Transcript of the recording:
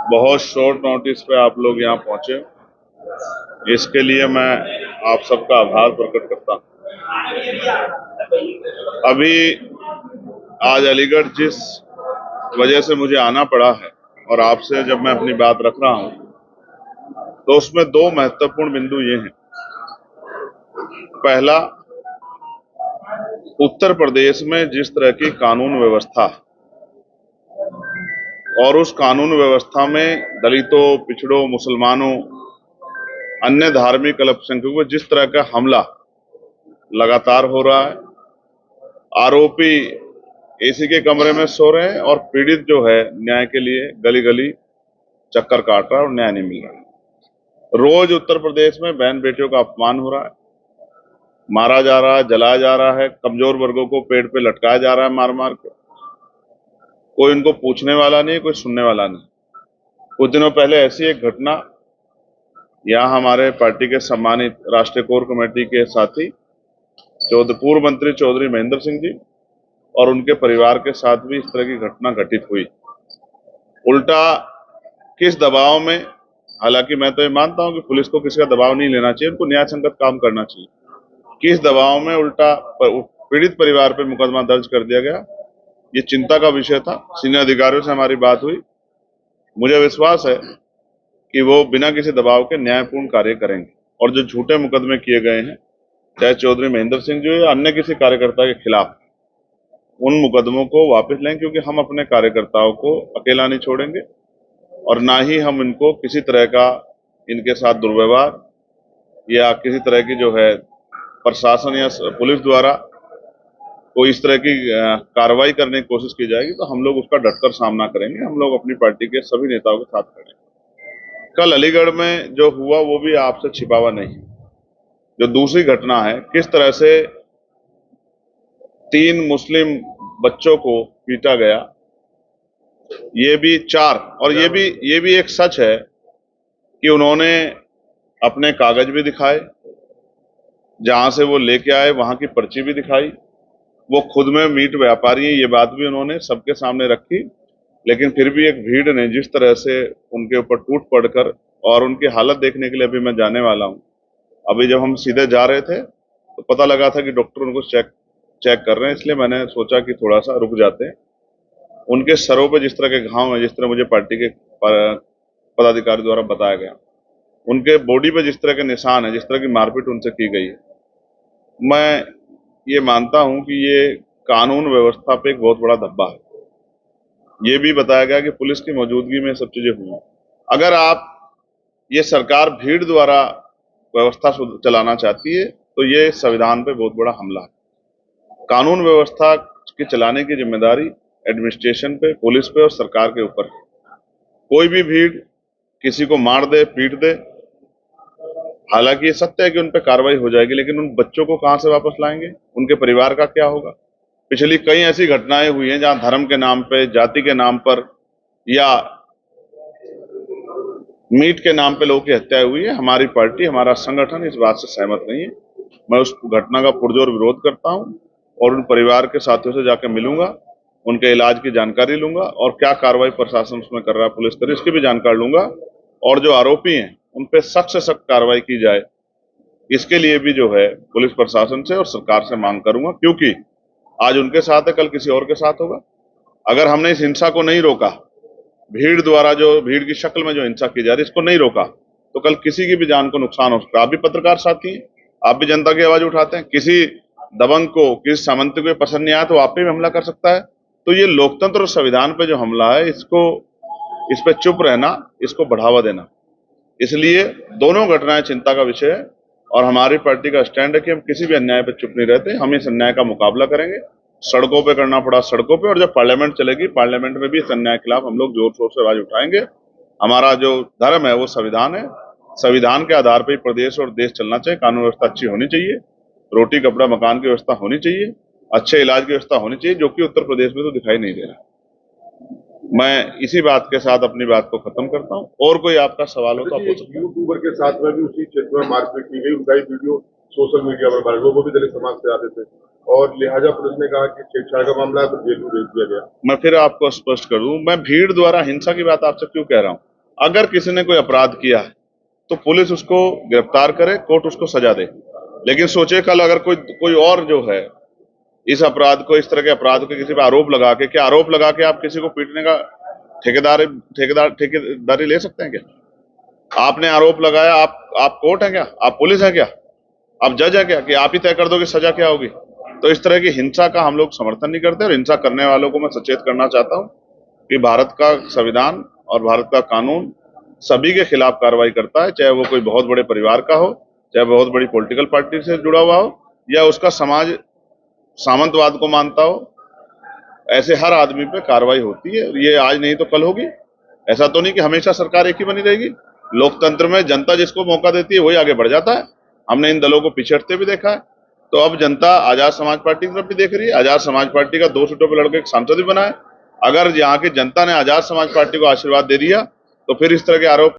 बहुत short notice पे आप लोग यहाँ पहुंचे, इसके लिए मैं आप सबका आभार प्रकट करता हूँ। अभी आज अलीगढ़ जिस वजह से मुझे आना पड़ा है और आपसे जब मैं अपनी बात रख रहा हूं, तो उसमें दो महत्वपूर्ण बिंदु ये हैं। पहला, उत्तर प्रदेश में जिस तरह की कानून व्यवस्था और उस कानून व्यवस्था में दलितों, पिछड़ों, मुसलमानों, अन्य धार्मिक अल्पसंख्यकों पर जिस तरह का हमला लगातार हो रहा है, आरोपी एसी के कमरे में सो रहे हैं और पीड़ित जो है न्याय के लिए गली गली चक्कर काट रहा है और न्याय नहीं मिल रहा है। रोज उत्तर प्रदेश में बहन बेटियों का अपमान हो रहा है, मारा जा रहा है, जलाया जा रहा है, कमजोर वर्गों को पेड़ पे लटकाया जा रहा है मार मार के। कोई उनको पूछने वाला नहीं, कोई सुनने वाला नहीं। कुछ दिनों पहले ऐसी एक घटना यहाँ हमारे पार्टी के सम्मानित राष्ट्रीय कोर कमेटी के साथी पूर्व मंत्री चौधरी महेंद्र सिंह जी और उनके परिवार के साथ भी इस तरह की घटना घटित हुई। उल्टा किस दबाव में, हालांकि मैं तो ये मानता हूं कि पुलिस को किसी का दबाव नहीं लेना चाहिए, उनको न्याय संगत काम करना चाहिए। किस दबाव में उल्टा पीड़ित परिवार पर मुकदमा दर्ज कर दिया गया, ये चिंता का विषय था। सीनियर अधिकारियों से हमारी बात हुई, मुझे विश्वास है कि वो बिना किसी दबाव के न्यायपूर्ण कार्य करेंगे और जो झूठे मुकदमे किए गए हैं, चाहे चौधरी महेंद्र सिंह जी या अन्य किसी कार्यकर्ता के खिलाफ, उन मुकदमों को वापस लें, क्योंकि हम अपने कार्यकर्ताओं को अकेला नहीं छोड़ेंगे और ना ही हम इनको किसी तरह का इनके साथ दुर्व्यवहार या किसी तरह की जो है प्रशासन या पुलिस द्वारा कोई इस तरह की कार्रवाई करने की कोशिश की जाएगी तो हम लोग उसका डटकर सामना करेंगे। हम लोग अपनी पार्टी के सभी नेताओं के साथ खड़े हैं। कल अलीगढ़ में जो हुआ वो भी आपसे छिपा हुआ नहीं। जो दूसरी घटना है, किस तरह से 3 मुस्लिम बच्चों को पीटा गया, ये भी 4, और ये भी एक सच है कि उन्होंने अपने कागज भी दिखाए, जहां से वो लेके आए वहां की पर्ची भी दिखाई। वो खुद में मीट व्यापारी है, ये बात भी उन्होंने सबके सामने रखी। लेकिन फिर भी एक भीड़ ने जिस तरह से उनके ऊपर टूट पड़कर, और उनकी हालत देखने के लिए अभी मैं जाने वाला हूं। अभी जब हम सीधे जा रहे थे तो पता लगा था कि डॉक्टर उनको चेक कर रहे हैं, इसलिए मैंने सोचा कि थोड़ा सा रुक जाते हैं। उनके सरों पे जिस तरह के घाव हैं, जिस तरह मुझे पार्टी के पदाधिकारी द्वारा बताया गया, उनके बॉडी पे जिस तरह के निशान है, जिस तरह की मारपीट उनसे की गई है, मैं ये मानता हूं कि ये कानून व्यवस्था पे एक बहुत बड़ा धब्बा है। ये भी बताया गया कि पुलिस की मौजूदगी में सब चीजें हुई। अगर आप ये सरकार भीड़ द्वारा व्यवस्था चलाना चाहती है तो ये संविधान पे बहुत बड़ा हमला है। कानून व्यवस्था के चलाने की जिम्मेदारी एडमिनिस्ट्रेशन पे, पुलिस पे और सरकार के ऊपर है। कोई भी भीड़ किसी को मार दे, पीट दे, हालांकि ये सत्य है कि उन पर कार्रवाई हो जाएगी, लेकिन उन बच्चों को कहां से वापस लाएंगे? उनके परिवार का क्या होगा? पिछली कई ऐसी घटनाएं हुई हैं जहां धर्म के नाम पे, जाति के नाम पर या मीट के नाम पे लोगों की हत्या हुई है। हमारी पार्टी, हमारा संगठन इस बात से सहमत नहीं है। मैं उस घटना का पुरजोर विरोध करता हूं और उन परिवार के साथियों से जाकर मिलूंगा, उनके इलाज की जानकारी लूंगा और क्या कार्रवाई प्रशासन उसमें कर रहा है, पुलिस कर, इसकी भी जानकारी लूंगा। और जो आरोपी हैं उन पर सख्त से सख्त कार्रवाई की जाए, इसके लिए भी जो है पुलिस प्रशासन से और सरकार से मांग करूंगा, क्योंकि आज उनके साथ है, कल किसी और के साथ होगा। अगर हमने इस हिंसा को नहीं रोका, भीड़ द्वारा जो भीड़ की शक्ल में जो हिंसा की जा रही है, इसको नहीं रोका, तो कल किसी की भी जान को नुकसान हो सकता है। आप भी पत्रकार साथी हैं, आप भी जनता की आवाज उठाते हैं। किसी दबंग को, किसी सामंत को पसंद नहीं आया तो आप पे भी हमला कर सकता है। तो ये लोकतंत्र और संविधान पे जो हमला है, इस पे चुप रहना, इसको बढ़ावा देना, इसलिए दोनों घटनाएं चिंता का विषय है। और हमारी पार्टी का स्टैंड है कि हम किसी भी अन्याय पर चुप नहीं रहते। हम इस अन्याय का मुकाबला करेंगे, सड़कों पे करना पड़ा सड़कों पे, और जब पार्लियामेंट चलेगी, पार्लियामेंट में भी इस अन्याय के खिलाफ हम लोग जोर शोर से आवाज उठाएंगे। हमारा जो धर्म है वो संविधान है। संविधान के आधार पर ही प्रदेश और देश चलना चाहिए। कानून व्यवस्था अच्छी होनी चाहिए, रोटी कपड़ा मकान की व्यवस्था होनी चाहिए, अच्छे इलाज की व्यवस्था होनी चाहिए, जो कि उत्तर प्रदेश में तो दिखाई नहीं दे रहा। मैं इसी बात के साथ अपनी बात को खत्म करता हूं। और कोई आपका सवाल हो तो आप पूछ सकते हैं। यूट्यूबर के साथ में भी उसी क्षेत्र में मारपीट की गई, उनका वीडियो सोशल मीडिया पर वायरल, वो भी दलित समाज से आते थे और लिहाजा पुलिस ने कहा कि छेड़छाड़ का मामला है तो जेल में भेज दिया गया। मैं फिर आपको स्पष्ट कर दूं, मैं भीड़ द्वारा हिंसा की बात आपसे क्यों कह रहा हूं? अगर किसी ने कोई अपराध किया है तो पुलिस उसको गिरफ्तार करे, कोर्ट उसको सजा दे। लेकिन सोचे कल अगर कोई और जो है इस अपराध को, इस तरह के अपराध को किसी पे आरोप लगा के, क्या आरोप लगा के आप किसी को पीटने का ठेकेदारी ले सकते हैं क्या? आपने आरोप लगाया, आप कोर्ट है क्या? आप पुलिस है क्या? आप जज है क्या कि आप ही तय कर दो कि सजा क्या होगी? तो इस तरह की हिंसा का हम लोग समर्थन नहीं करते, और हिंसा करने वालों को मैं सचेत करना चाहता हूं कि भारत का संविधान और भारत का कानून सभी के खिलाफ कार्रवाई करता है, चाहे वो कोई बहुत बड़े परिवार का हो, चाहे बहुत बड़ी पॉलिटिकल पार्टी से जुड़ा हुआ हो, या उसका समाज सामंतवाद को मानता हो। ऐसे हर आदमी पे कार्रवाई होती है। ये आज नहीं तो कल होगी। ऐसा तो नहीं कि हमेशा सरकार एक ही बनी रहेगी। लोकतंत्र में जनता जिसको मौका देती है वही आगे बढ़ जाता है। हमने इन दलों को पिछड़ते भी देखा है। तो अब जनता आजाद समाज पार्टी की तरफ भी देख रही है। आजाद समाज पार्टी का 2 सीटों पर लड़के एक सांसद भी बना है। अगर यहाँ की जनता ने आजाद समाज पार्टी को आशीर्वाद दे दिया तो फिर इस तरह के आरोप